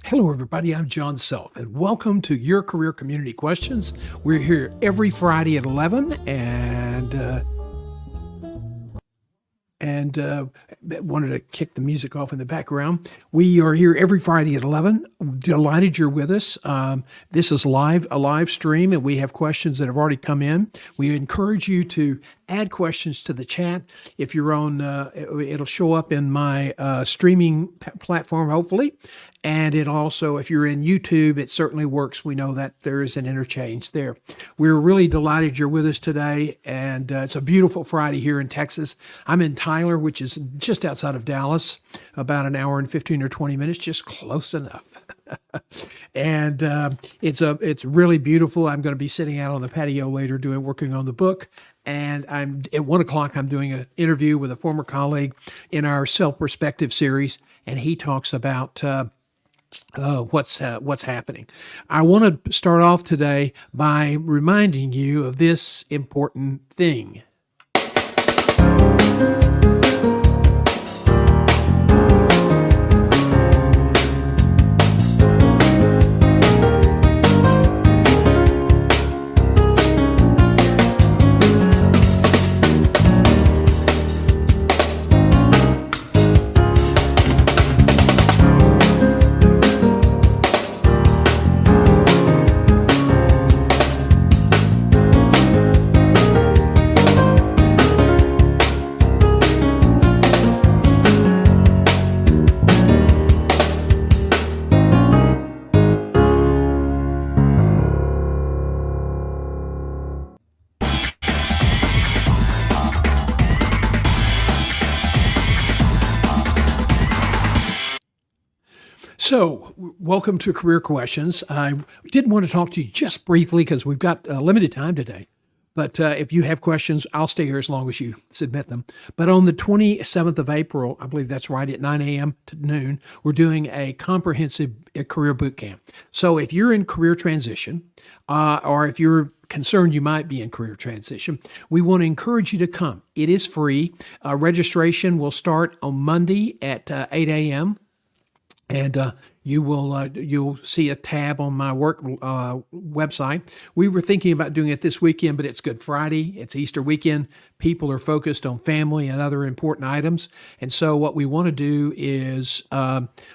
Hello, everybody. I'm John Self, and welcome to Your Career Community Questions. We're here every Friday at 11, and wanted to kick the music off in the background. We are here every Friday at 11. Delighted you're with us. This is a live stream, and we have questions that have already come in. We encourage you to add questions to the chat. If you're on, it'll show up in my streaming platform, hopefully. And it also, if you're in YouTube, it certainly works. We know that there is an interchange there. We're really delighted you're with us today. And it's a beautiful Friday here in Texas. I'm in Tyler, which is just outside of Dallas, about an hour and 15 or 20 minutes, just close enough. And it's really beautiful. I'm going to be sitting out on the patio later working on the book. And I'm at 1:00. I'm doing an interview with a former colleague in our Self-Perspective series, and he talks about what's happening. I want to start off today by reminding you of this important thing. So, welcome to Career Questions. I did want to talk to you just briefly because we've got limited time today. But if you have questions, I'll stay here as long as you submit them. But on the 27th of April, I believe that's right, at 9 a.m. to noon, we're doing a comprehensive career boot camp. So if you're in career transition, or if you're concerned you might be in career transition, we want to encourage you to come. It is free. Registration will start on Monday at 8 a.m. And you'll see a tab on my work website. We were thinking about doing it this weekend, but it's Good Friday. It's Easter weekend. People are focused on family and other important items. And so what we want to do is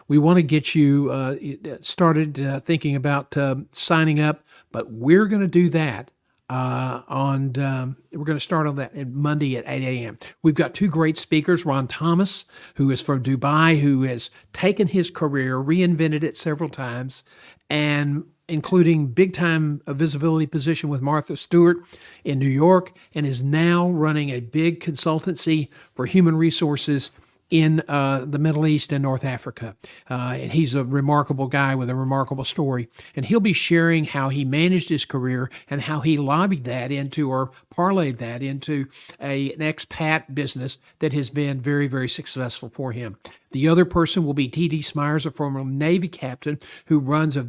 we want to get you started thinking about signing up, but we're going to do that we're going to start on that on Monday at 8 a.m. We've got two great speakers, Ron Thomas, who is from Dubai, who has taken his career, reinvented it several times, and including big-time visibility position with Martha Stewart in New York, and is now running a big consultancy for human resources in the Middle East and North Africa. And he's a remarkable guy with a remarkable story. And he'll be sharing how he managed his career and how he lobbied that into, or parlayed that into, an expat business that has been very, very successful for him. The other person will be T.D. Smyers, a former Navy captain who runs a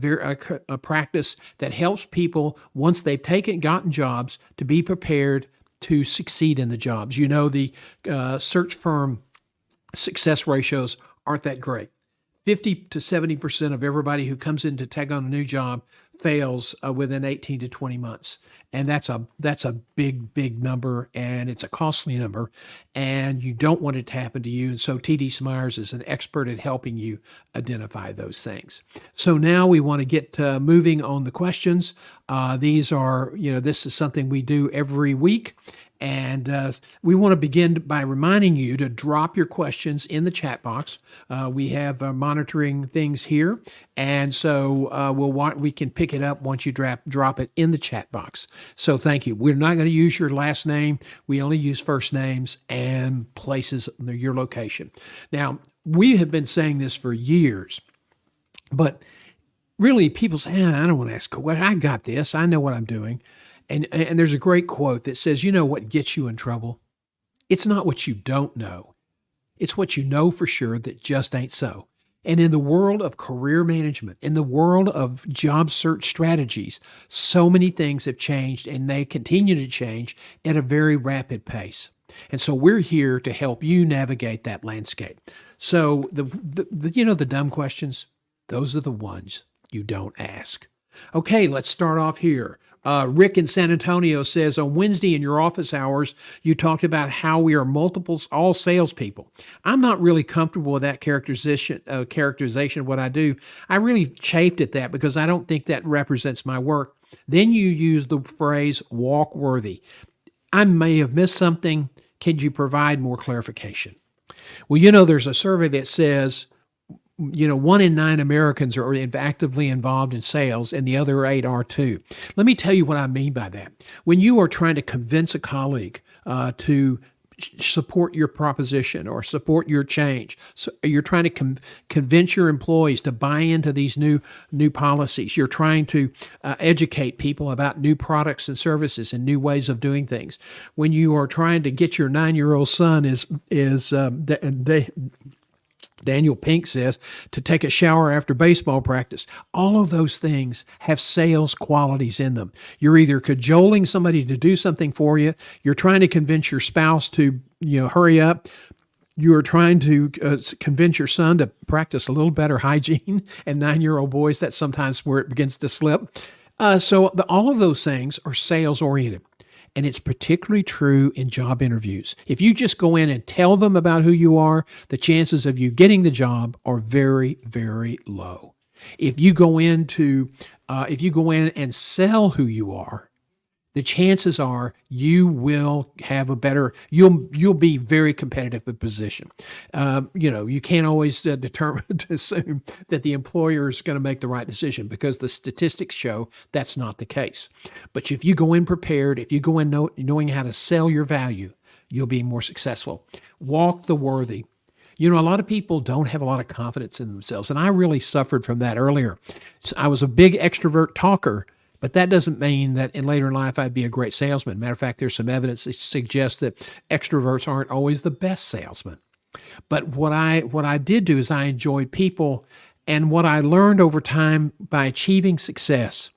practice that helps people, once they've gotten jobs, to be prepared to succeed in the jobs. You know, the search firm success ratios aren't that great. 50 to 70% of everybody who comes in to take on a new job fails within 18 to 20 months. And that's a big number, and it's a costly number, and you don't want it to happen to you. And so TD Smyers is an expert at helping you identify those things. So now we want to get moving on the questions. These are, this is something we do every week. And we want to begin by reminding you to drop your questions in the chat box. We have monitoring things here, and so we can pick it up once you drop it in the chat box. So thank you. We're not going to use your last name. We only use first names and places, your location. Now, we have been saying this for years, but really people say, I don't want to ask, I got this. I know what I'm doing. And there's a great quote that says, what gets you in trouble? It's not what you don't know. It's what you know for sure that just ain't so. And in the world of career management, in the world of job search strategies, so many things have changed, and they continue to change at a very rapid pace. And so we're here to help you navigate that landscape. So the dumb questions, Those are the ones you don't ask. Okay, let's start off here. Rick in San Antonio says, on Wednesday in your office hours, you talked about how we are multiples, all salespeople. I'm not really comfortable with that characterization of what I do. I really chafed at that because I don't think that represents my work. Then you use the phrase walk worthy. I may have missed something. Could you provide more clarification? Well, there's a survey that says 1 in 9 Americans are actively involved in sales, and the other 8 are too. Let me tell you what I mean by that. When you are trying to convince a colleague to support your proposition or support your change, so you're trying to convince your employees to buy into these new policies. You're trying to educate people about new products and services and new ways of doing things. When you are trying to get your 9-year-old son Daniel Pink says, to take a shower after baseball practice. All of those things have sales qualities in them. You're either cajoling somebody to do something for you, you're trying to convince your spouse to, hurry up, you're trying to convince your son to practice a little better hygiene, and 9-year-old boys, that's sometimes where it begins to slip. All of those things are sales-oriented. And it's particularly true in job interviews. If you just go in and tell them about who you are, the chances of you getting the job are very, very low. If you go in and sell who you are, the chances are you will have you'll be very competitive in position. You can't always assume that the employer is going to make the right decision because the statistics show that's not the case. But if you go in prepared, if you go in knowing how to sell your value, you'll be more successful. Walk the worthy. A lot of people don't have a lot of confidence in themselves, and I really suffered from that earlier. So I was a big extrovert talker, but that doesn't mean that in later life I'd be a great salesman. Matter of fact, there's some evidence that suggests that extroverts aren't always the best salesmen. But what I did do is I enjoyed people, and what I learned over time by achieving success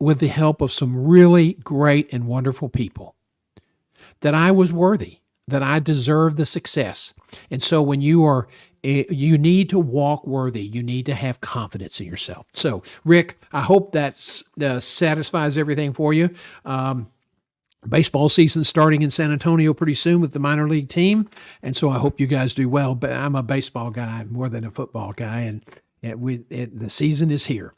with the help of some really great and wonderful people, that I was worthy, that I deserved the success. And so when you need to walk worthy. You need to have confidence in yourself. So, Rick, I hope that satisfies everything for you. Baseball season starting in San Antonio pretty soon with the minor league team, and so I hope you guys do well. But I'm a baseball guy more than a football guy, and the season is here.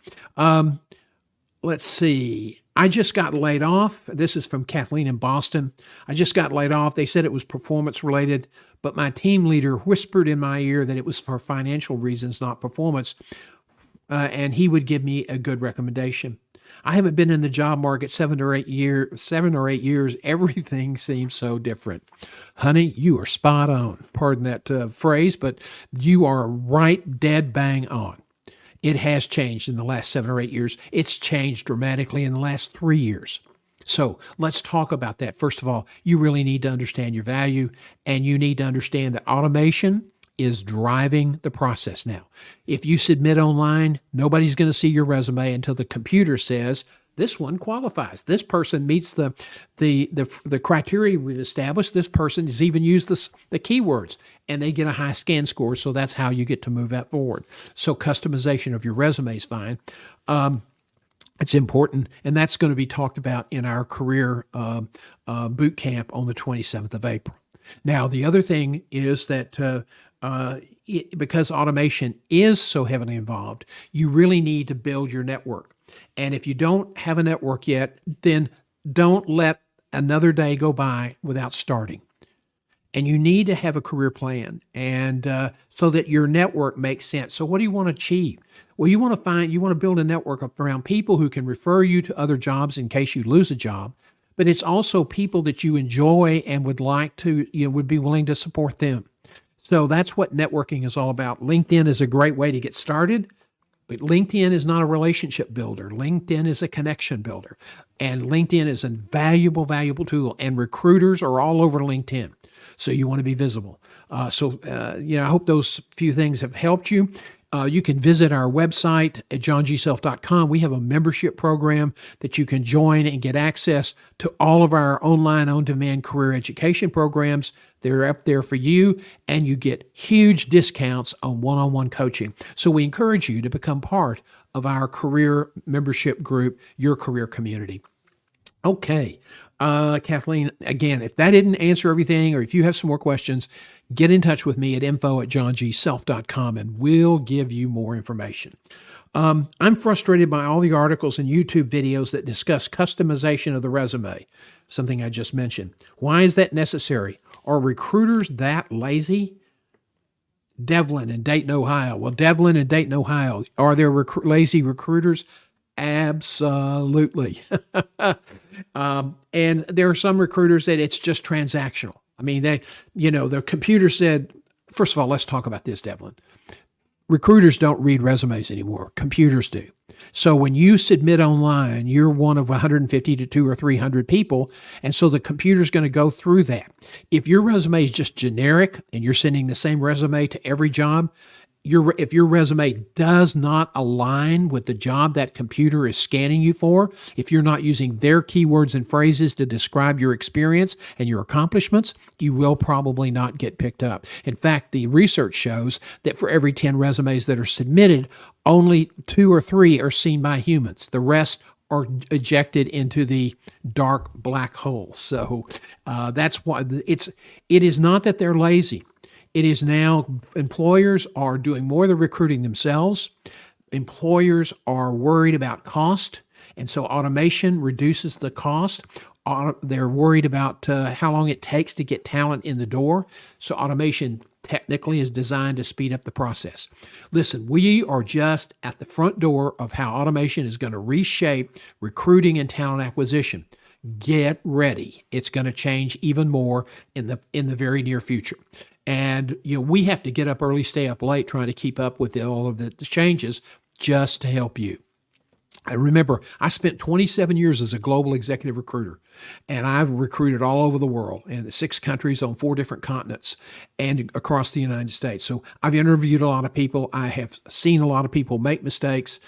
Let's see. I just got laid off. This is from Kathleen in Boston. I just got laid off. They said it was performance related, but my team leader whispered in my ear that it was for financial reasons, not performance, and he would give me a good recommendation. I haven't been in the job market 7 or 8 years. Everything seems so different. Honey, you are spot on. Pardon that phrase, but you are right dead bang on. It has changed in the last 7 or 8 years. It's changed dramatically in the last 3 years. So let's talk about that. First of all, you really need to understand your value, and you need to understand that automation is driving the process now. If you submit online, nobody's going to see your resume until the computer says, this one qualifies. This person meets the criteria we've established. This person has even used the keywords, and they get a high scan score. So that's how you get to move that forward. So customization of your resume is fine. It's important, and that's going to be talked about in our career boot camp on the 27th of April. Now, the other thing is that because automation is so heavily involved, you really need to build your network. And if you don't have a network yet, then don't let another day go by without starting. And you need to have a career plan, and so that your network makes sense. So what do you want to achieve? Well, you want to build a network around people who can refer you to other jobs in case you lose a job. But it's also people that you enjoy and would like to, would be willing to support them. So that's what networking is all about. LinkedIn is a great way to get started, but LinkedIn is not a relationship builder. LinkedIn is a connection builder. And LinkedIn is a valuable, valuable tool. And recruiters are all over LinkedIn. So you want to be visible. I hope those few things have helped you. You can visit our website at johngself.com. We have a membership program that you can join and get access to all of our online on-demand career education programs They're up there for you, and you get huge discounts on one-on-one coaching. So we encourage you to become part of our career membership group, Your Career Community. Okay. Kathleen, again, if that didn't answer everything, or if you have some more questions, get in touch with me at info@johngself.com, and we'll give you more information. I'm frustrated by all the articles and YouTube videos that discuss customization of the resume, something I just mentioned. Why is that necessary? Are recruiters that lazy? Devlin in Dayton, Ohio. Well, Devlin in Dayton, Ohio, are there lazy recruiters? Absolutely. And there are some recruiters that it's just transactional. I mean, the computer said, first of all, let's talk about this, Devlin. Recruiters don't read resumes anymore. Computers do. So when you submit online, you're one of 150 to 200 or 300 people. And so the computer's going to go through that. If your resume is just generic and you're sending the same resume to every job, if your resume does not align with the job that computer is scanning you for, if you're not using their keywords and phrases to describe your experience and your accomplishments, you will probably not get picked up. In fact, the research shows that for every 10 resumes that are submitted, only 2 or 3 are seen by humans. The rest are ejected into the dark black hole. So that's why it is not that they're lazy. It is now employers are doing more of the recruiting themselves. Employers are worried about cost, and so automation reduces the cost. They're worried about how long it takes to get talent in the door. So automation technically is designed to speed up the process. Listen, we are just at the front door of how automation is going to reshape recruiting and talent acquisition. Get ready. It's going to change even more in the very near future. And we have to get up early, stay up late, trying to keep up with all of the changes just to help you. I remember I spent 27 years as a global executive recruiter, and I've recruited all over the world in 6 countries on 4 different continents and across the United States. So I've interviewed a lot of people. I have seen a lot of people make mistakes,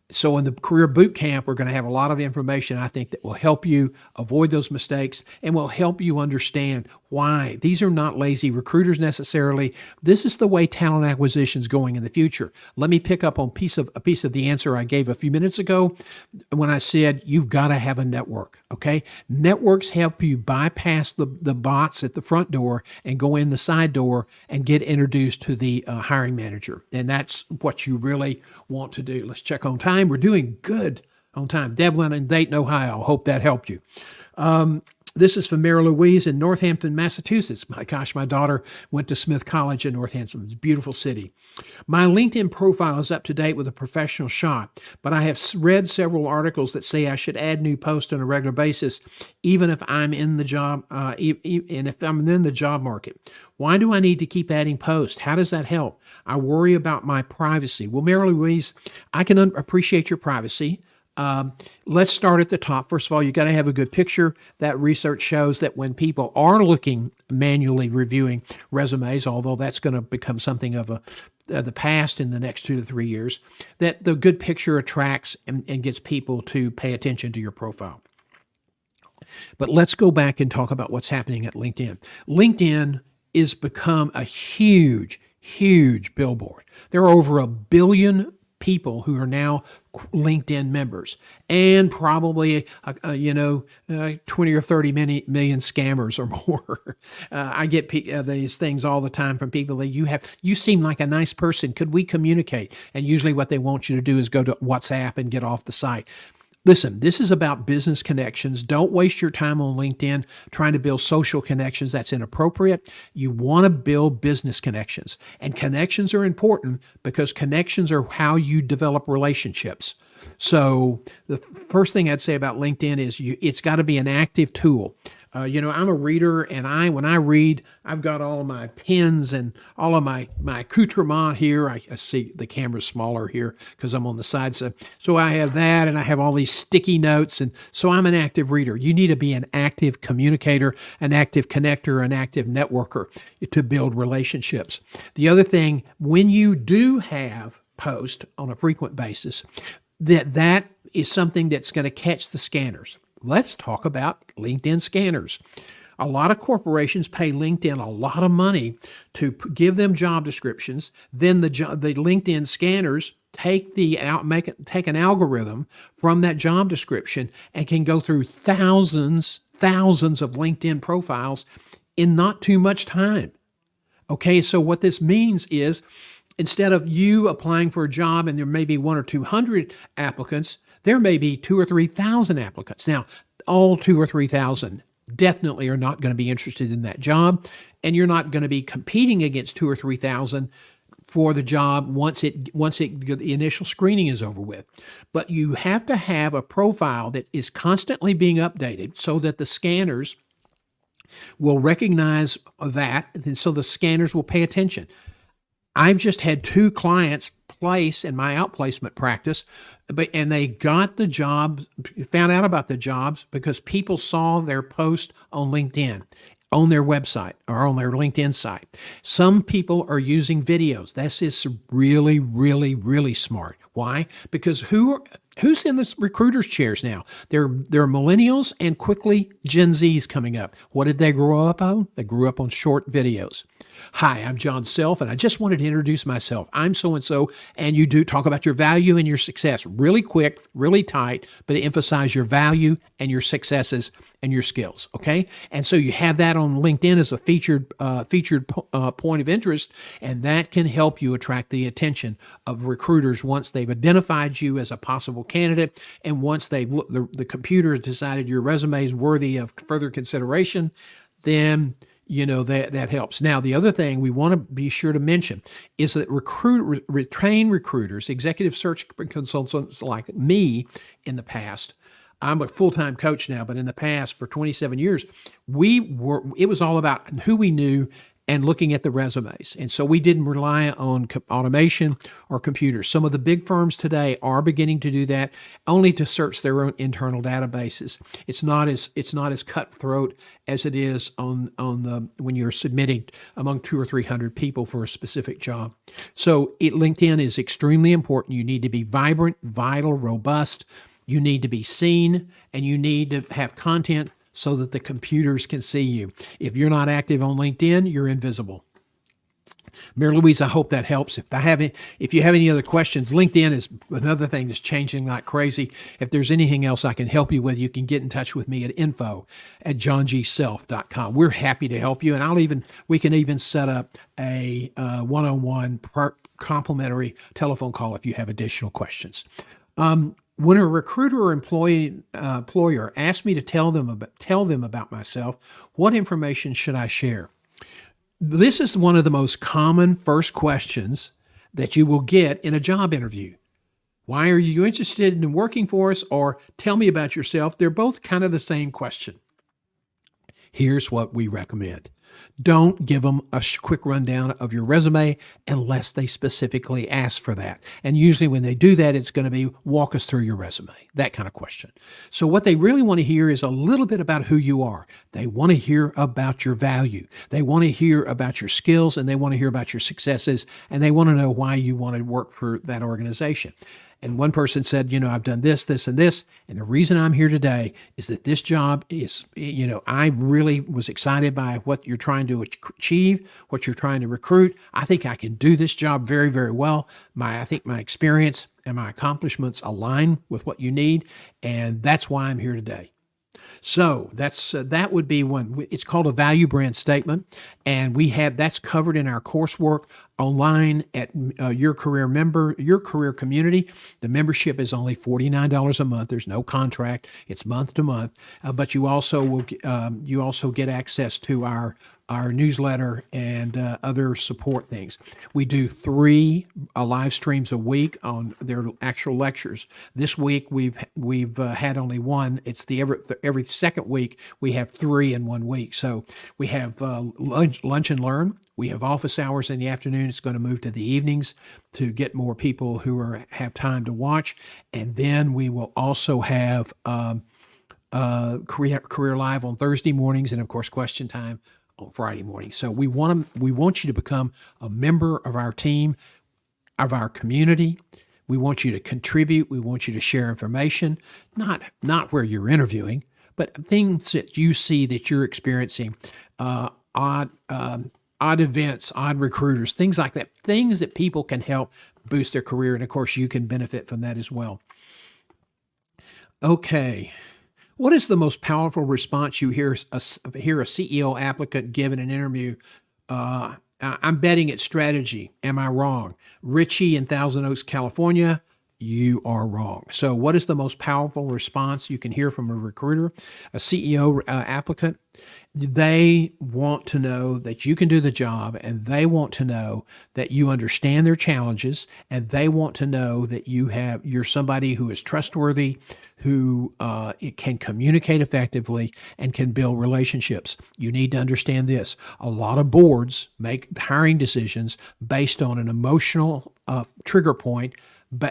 so in the Career Boot Camp, we're going to have a lot of information, I think, that will help you avoid those mistakes and will help you understand why. These are not lazy recruiters necessarily. This is the way talent acquisition is going in the future. Let me pick up on a piece of the answer I gave a few minutes ago when I said you've got to have a network, okay? Networks help you bypass the bots at the front door and go in the side door and get introduced to the hiring manager. And that's what you really want to do. Let's check on time. We're doing good on time. Devlin in Dayton, Ohio. Hope that helped you. This is from Mary Louise in Northampton, Massachusetts. My gosh, my daughter went to Smith College in Northampton. It's a beautiful city. My LinkedIn profile is up to date with a professional shot, but I have read several articles that say I should add new posts on a regular basis, even if I'm in the job, and if I'm in the job market. Why do I need to keep adding posts? How does that help? I worry about my privacy. Well, Mary Louise, I can appreciate your privacy. Let's start at the top. First of all, you got to have a good picture. That research shows that when people are looking manually reviewing resumes, although that's going to become something of the past in the next 2 to 3 years, that the good picture attracts and gets people to pay attention to your profile. But let's go back and talk about what's happening at LinkedIn. LinkedIn is become a huge, huge billboard. There are over 1 billion people who are now LinkedIn members, and probably 20 or 30 million scammers or more. I get these things all the time from people that you seem like a nice person. Could we communicate? And usually what they want you to do is go to WhatsApp and get off the site. Listen, this is about business connections. Don't waste your time on LinkedIn trying to build social connections. That's inappropriate. You want to build business connections. And connections are important because connections are how you develop relationships. So the first thing I'd say about LinkedIn is it's got to be an active tool. I'm a reader, and when I read, I've got all of my pens and all of my accoutrement here. I see the camera's smaller here because I'm on the side. So I have that, and I have all these sticky notes, and so I'm an active reader. You need to be an active communicator, an active connector, an active networker to build relationships. The other thing, when you do have posts on a frequent basis, that is something that's going to catch the scanners. Let's talk about LinkedIn scanners. A lot of corporations pay LinkedIn a lot of money to give them job descriptions. Then the LinkedIn scanners take take an algorithm from that job description and can go through thousands of LinkedIn profiles in not too much time. Okay, so what this means is instead of you applying for a job and there may be 100 or 200 applicants, there may be 2,000 or 3,000 applicants. Now, all 2,000 or 3,000 definitely are not going to be interested in that job, and you're not going to be competing against 2,000 or 3,000 for the job once the initial screening is over with. But you have to have a profile that is constantly being updated so that the scanners will recognize that, and so the scanners will pay attention. I've just had 2 clients place in my outplacement practice, and they got the job, found out about the jobs because people saw their post on LinkedIn, on their website or on their LinkedIn site. Some people are using videos. This is really, really, really smart. Why? Because who's in the recruiters' chairs now? They're millennials and quickly Gen Z's coming up. What did they grow up on? They grew up on short videos. Hi, I'm John Self, and I just wanted to introduce myself. I'm so-and-so, and you do talk about your value and your success. Really quick, really tight, but emphasize your value and your successes and your skills, okay? And so you have that on LinkedIn as a featured point of interest, and that can help you attract the attention of recruiters once they've identified you as a possible candidate, and once the computer has decided your resume is worthy of further consideration, then that helps. Now, the other thing we want to be sure to mention is that trained recruiters, executive search consultants like me in the past, I'm a full-time coach now, but in the past for 27 years, it was all about who we knew and looking at the resumes. And so we didn't rely on automation or computers. Some of the big firms today are beginning to do that only to search their own internal databases. It's not as cutthroat as it is when you're submitting among 200 or 300 people for a specific job. So LinkedIn is extremely important. You need to be vibrant, vital, robust. You need to be seen, and you need to have content so that the computers can see you. If you're not active on LinkedIn, you're invisible. Mary Louise, I hope that helps. If you have any other questions, LinkedIn is another thing that's changing like crazy. If there's anything else I can help you with, you can get in touch with me at info@johngself.com. We're happy to help you, and we can even set up a one-on-one complimentary telephone call if you have additional questions. When a recruiter or employer asks me to tell them about myself, what information should I share? This is one of the most common first questions that you will get in a job interview. Why are you interested in working for us? Or tell me about yourself. They're both kind of the same question. Here's what we recommend. Don't give them a quick rundown of your resume unless they specifically ask for that. And usually when they do that, it's going to be walk us through your resume, that kind of question. So what they really want to hear is a little bit about who you are. They want to hear about your value. They want to hear about your skills, and they want to hear about your successes, and they want to know why you want to work for that organization. And one person said, I've done this, this, and this. And the reason I'm here today is that this job is, I really was excited by what you're trying to achieve, what you're trying to recruit. I think I can do this job very, very well. I think my experience and my accomplishments align with what you need. And that's why I'm here today. So that would be one. It's called a value brand statement, and that's covered in our coursework online at Your Career Community. The membership is only $49 a month. There's no contract. It's month to month, but you also get access to our newsletter and other support things. We do 3 live streams a week on their actual lectures. This week we've had only one. It's every second week we have 3 in 1 week. So we have lunch and learn. We have office hours in the afternoon. It's going to move to the evenings to get more people who have time to watch. And then we will also have Career Live on Thursday mornings, and of course question time on Friday morning. So we want you to become a member of our team, of our community. We want you to contribute. We want you to share information, not where you're interviewing, but things that you see that you're experiencing, odd, odd events, odd recruiters, things like that, things that people can help boost their career. And of course, you can benefit from that as well. Okay. What is the most powerful response you hear a CEO applicant give in an interview? I'm betting it's strategy. Am I wrong? Richie in Thousand Oaks, California, you are wrong. So, what is the most powerful response you can hear from a recruiter, a CEO applicant? They want to know that you can do the job, and they want to know that you understand their challenges, and they want to know that you're somebody who is trustworthy, who can communicate effectively, and can build relationships. You need to understand this. A lot of boards make hiring decisions based on an emotional trigger point,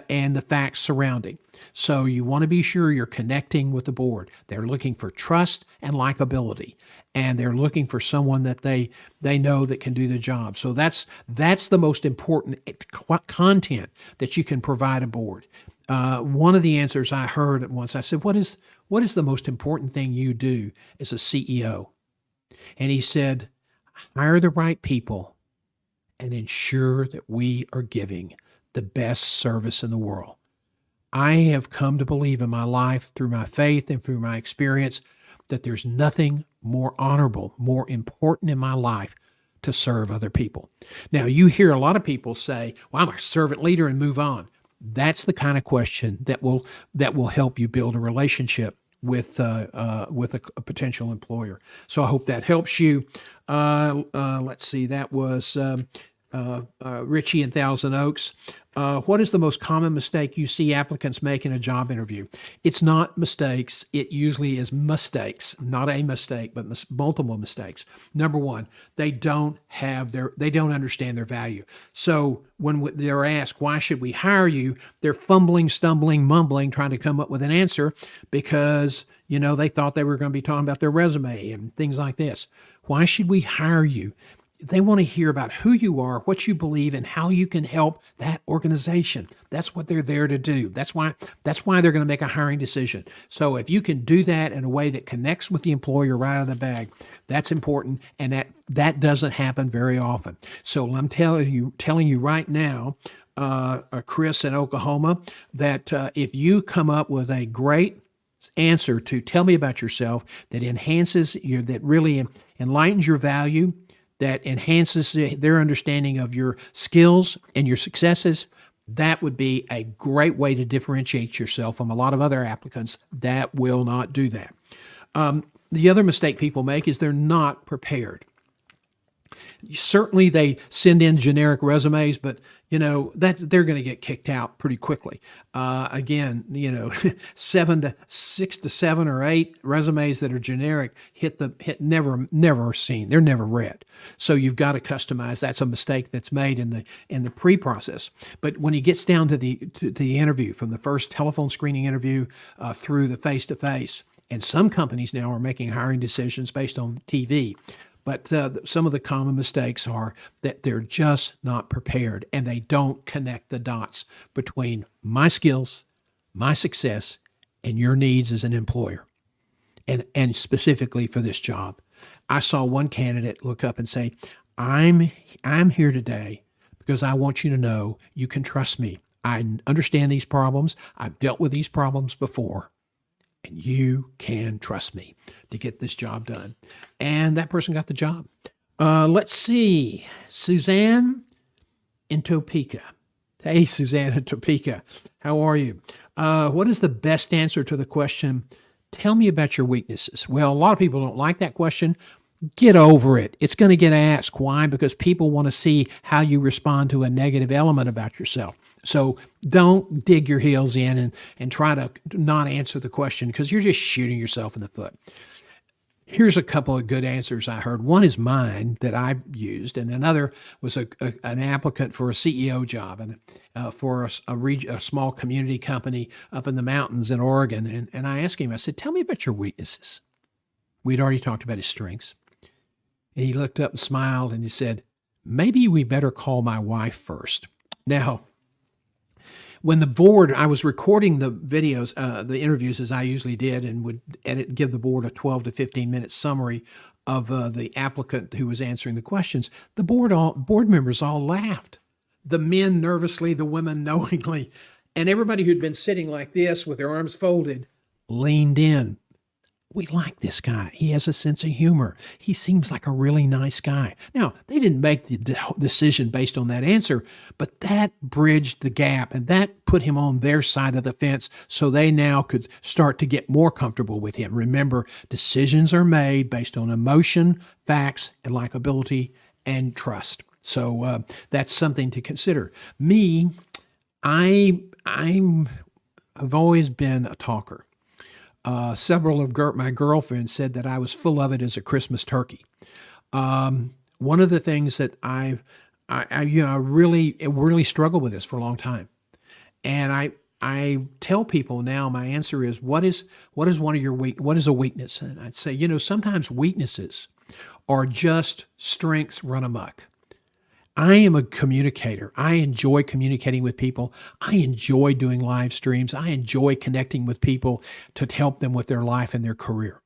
and the facts surrounding. So you want to be sure you're connecting with the board. They're looking for trust and likability, and they're looking for someone that they know that can do the job. So that's the most important content that you can provide a board. One of the answers I heard once, I said, what is the most important thing you do as a CEO? And he said, hire the right people and ensure that we are giving the best service in the world. I have come to believe in my life through my faith and through my experience that there's nothing more honorable, more important in my life to serve other people. Now, you hear a lot of people say, well, I'm a servant leader and move on. That's the kind of question that will help you build a relationship with a potential employer. So I hope that helps you. Let's see, that was Richie in Thousand Oaks. What is the most common mistake you see applicants make in a job interview? It's not mistakes. It usually is mistakes, not a mistake, but multiple mistakes. Number one, they don't understand their value. So when they're asked, why should we hire you? They're fumbling, stumbling, mumbling, trying to come up with an answer because, they thought they were going to be talking about their resume and things like this. Why should we hire you? They want to hear about who you are, what you believe, and how you can help that organization. That's what they're there to do. That's why they're going to make a hiring decision. So if you can do that in a way that connects with the employer right out of the bag, that's important, and that doesn't happen very often. So I'm telling you right now, Chris in Oklahoma, that if you come up with a great answer to tell me about yourself that that really enlightens your value, that enhances their understanding of your skills and your successes, that would be a great way to differentiate yourself from a lot of other applicants that will not do that. The other mistake people make is they're not prepared. Certainly they send in generic resumes, but they're going to get kicked out pretty quickly. Again, 6 to 7 or 8 resumes that are generic never seen. They're never read. So you've got to customize. That's a mistake that's made in the pre-process. But when he gets down to the interview, from the first telephone screening interview through the face-to-face, and some companies now are making hiring decisions based on TV. But some of the common mistakes are that they're just not prepared, and they don't connect the dots between my skills, my success, and your needs as an employer, and specifically for this job. I saw one candidate look up and say, I'm here today because I want you to know you can trust me. I understand these problems. I've dealt with these problems before. And you can trust me to get this job done. And that person got the job. Let's see. Suzanne in Topeka. Hey, Suzanne in Topeka. How are you? What is the best answer to the question, tell me about your weaknesses? Well, a lot of people don't like that question. Get over it. It's going to get asked. Why? Because people want to see how you respond to a negative element about yourself. So don't dig your heels in and try to not answer the question, because you're just shooting yourself in the foot. Here's a couple of good answers I heard. One is mine that I used, and another was an applicant for a CEO job and for a small community company up in the mountains in Oregon. And I asked him, I said, tell me about your weaknesses. We'd already talked about his strengths. And he looked up and smiled and he said, maybe we better call my wife first. Now, when the board, I was recording the videos, the interviews as I usually did, and would give the board a 12 to 15 minute summary of the applicant who was answering the questions. The board members all laughed. The men nervously, the women knowingly, and everybody who'd been sitting like this with their arms folded leaned in. We like this guy. He has a sense of humor. He seems like a really nice guy. Now, they didn't make the decision based on that answer, but that bridged the gap and that put him on their side of the fence so they now could start to get more comfortable with him. Remember, decisions are made based on emotion, facts, and likability and trust. So that's something to consider. Me, I've always been a talker. Several of my girlfriends said that I was full of it as a Christmas turkey. One of the things that I really struggled with this for a long time, and I tell people now my answer is what is what is a weakness? And I'd say sometimes weaknesses are just strengths run amok. I am a communicator. I enjoy communicating with people. I enjoy doing live streams. I enjoy connecting with people to help them with their life and their career.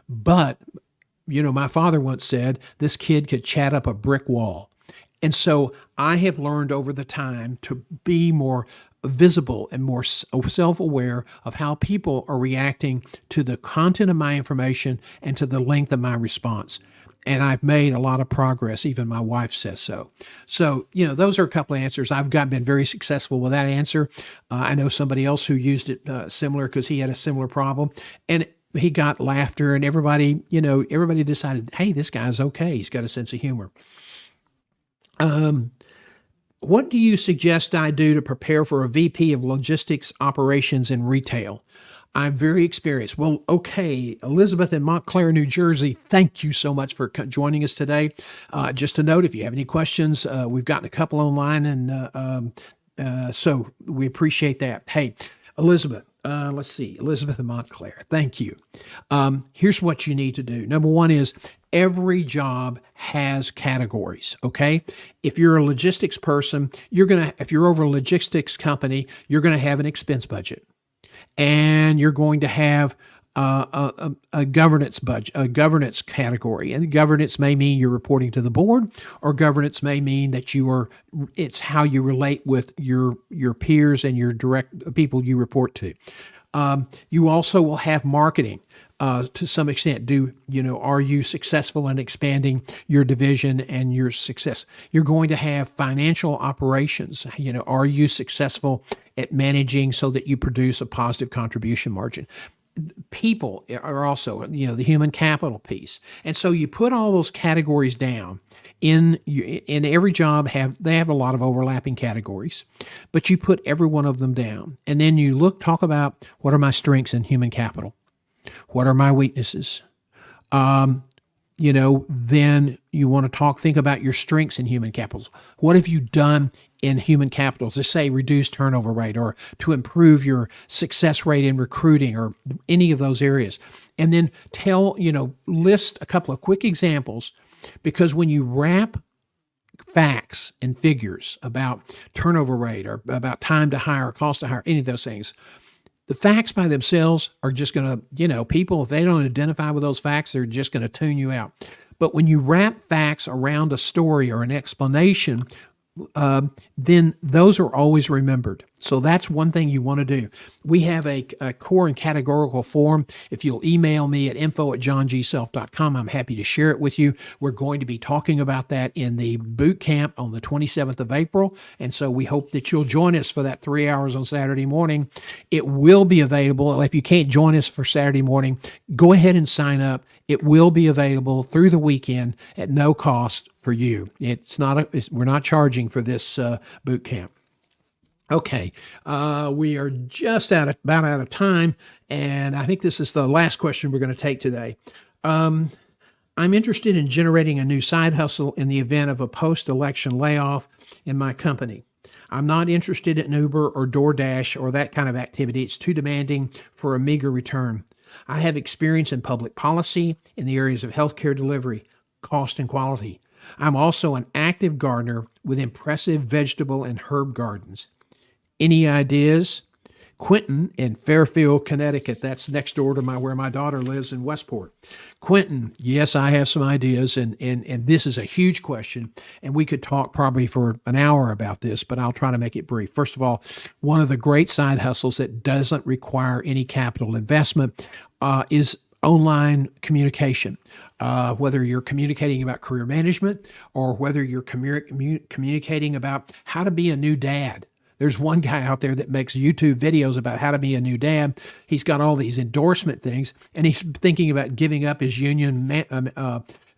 But, my father once said, this kid could chat up a brick wall. And so I have learned over the time to be more visible and more self-aware of how people are reacting to the content of my information and to the length of my response. And I've made a lot of progress. Even my wife says so. So, those are a couple of answers. I've been very successful with that answer. I know somebody else who used it similar because he had a similar problem. And he got laughter and everybody decided, hey, this guy's okay. He's got a sense of humor. What do you suggest I do to prepare for a VP of logistics operations in retail? I'm very experienced. Well, okay, Elizabeth in Montclair, New Jersey, thank you so much for joining us today. Just a note, if you have any questions, we've gotten a couple online, and so we appreciate that. Hey, Elizabeth, let's see, Elizabeth in Montclair, thank you. Here's what you need to do. Number one is every job has categories, okay? If you're a logistics person, if you're over a logistics company, you're going to have an expense budget. And you're going to have a governance budget, a governance category. And governance may mean you're reporting to the board, or governance may mean that it's how you relate with your peers and your direct people you report to. You also will have marketing. To some extent, are you successful in expanding your division and your success? You're going to have financial operations. Are you successful at managing so that you produce a positive contribution margin? People are also, the human capital piece. And so you put all those categories down. In every job, they have a lot of overlapping categories, but you put every one of them down. And then you talk about what are my strengths in human capital? What are my weaknesses? Then you want to think about your strengths in human capital. What have you done in human capital to say reduce turnover rate or to improve your success rate in recruiting or any of those areas? And then list a couple of quick examples, because when you wrap facts and figures about turnover rate or about time to hire, cost to hire, any of those things, the facts by themselves are just going to, people, if they don't identify with those facts, they're just going to tune you out. But when you wrap facts around a story or an explanation, then those are always remembered. So that's one thing you want to do. We have a core and categorical form. If you'll email me at info@johngself.com, I'm happy to share it with you. We're going to be talking about that in the boot camp on the 27th of April. And so we hope that you'll join us for that 3 hours on Saturday morning. It will be available. If you can't join us for Saturday morning, go ahead and sign up. It will be available through the weekend at no cost for you. We're not charging for this boot camp. Okay, we are just about out of time, and I think this is the last question we're going to take today. I'm interested in generating a new side hustle in the event of a post-election layoff in my company. I'm not interested in Uber or DoorDash or that kind of activity. It's too demanding for a meager return. I have experience in public policy in the areas of healthcare delivery, cost, and quality. I'm also an active gardener with impressive vegetable and herb gardens. Any ideas? Quentin in Fairfield, Connecticut. That's next door to where my daughter lives in Westport. Quentin, yes, I have some ideas, and this is a huge question, and we could talk probably for an hour about this, but I'll try to make it brief. First of all, one of the great side hustles that doesn't require any capital investment is online communication. Whether you're communicating about career management or whether you're communicating about how to be a new dad. There's one guy out there that makes YouTube videos about how to be a new dad. He's got all these endorsement things, and he's thinking about giving up his union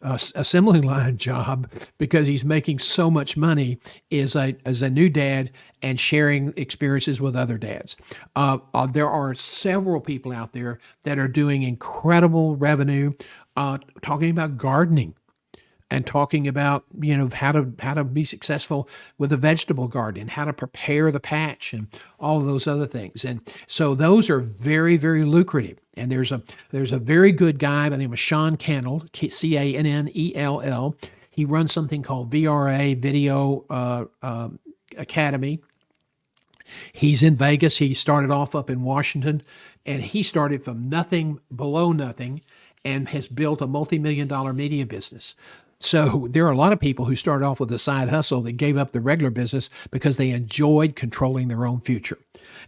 assembly line job because he's making so much money as a new dad and sharing experiences with other dads. There are several people out there that are doing incredible revenue, talking about gardening and talking about how to be successful with a vegetable garden and how to prepare the patch and all of those other things. And so those are very, very lucrative. And there's a very good guy by the name of Sean Cannell, Cannell. He runs something called VRA Video Academy. He's in Vegas. He started off up in Washington, and he started from nothing, below nothing, and has built a multi-million-dollar media business. So there are a lot of people who started off with a side hustle that gave up the regular business because they enjoyed controlling their own future.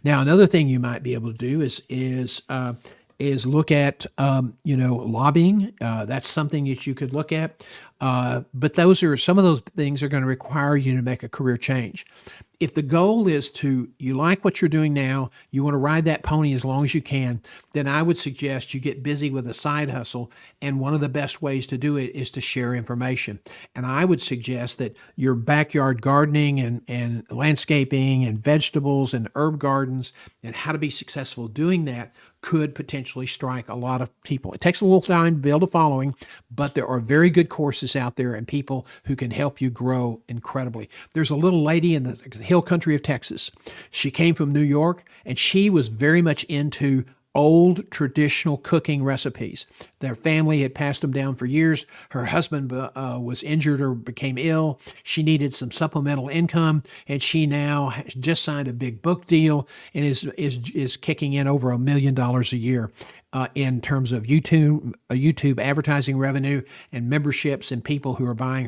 Now, another thing you might be able to do is look at lobbying. That's something that you could look at. But some of those things are going to require you to make a career change. If the goal is you like what you're doing now, you want to ride that pony as long as you can, then I would suggest you get busy with a side hustle. And one of the best ways to do it is to share information. And I would suggest that your backyard gardening and landscaping and vegetables and herb gardens and how to be successful doing that could potentially strike a lot of people. It takes a little time to build a following, but there are very good courses out there and people who can help you grow incredibly. There's a little lady in the hill country of Texas. She came from New York, and she was very much into old traditional cooking recipes. Their family had passed them down for years. Her husband was injured or became ill. She needed some supplemental income, and she now just signed a big book deal and is kicking in over $1 million a year in terms of YouTube advertising revenue and memberships and people who are buying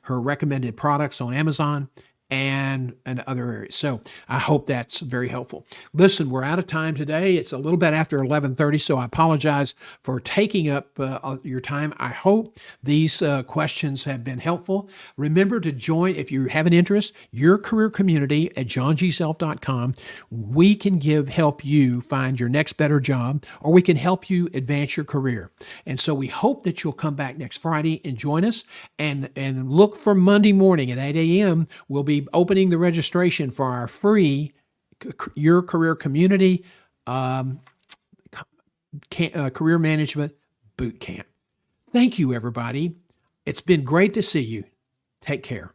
her recommended products on Amazon and other areas. So I hope that's very helpful. Listen, we're out of time today. It's a little bit after 11:30, so I apologize for taking up your time. I hope these questions have been helpful. Remember to join, if you have an interest, Your Career Community at johngself.com. We can help you find your next better job, or we can help you advance your career. And so we hope that you'll come back next Friday and join us, and look for Monday morning at 8 a.m. We'll be opening the registration for our free Your Career Community Career Management Boot Camp. Thank you, everybody. It's been great to see you. Take care.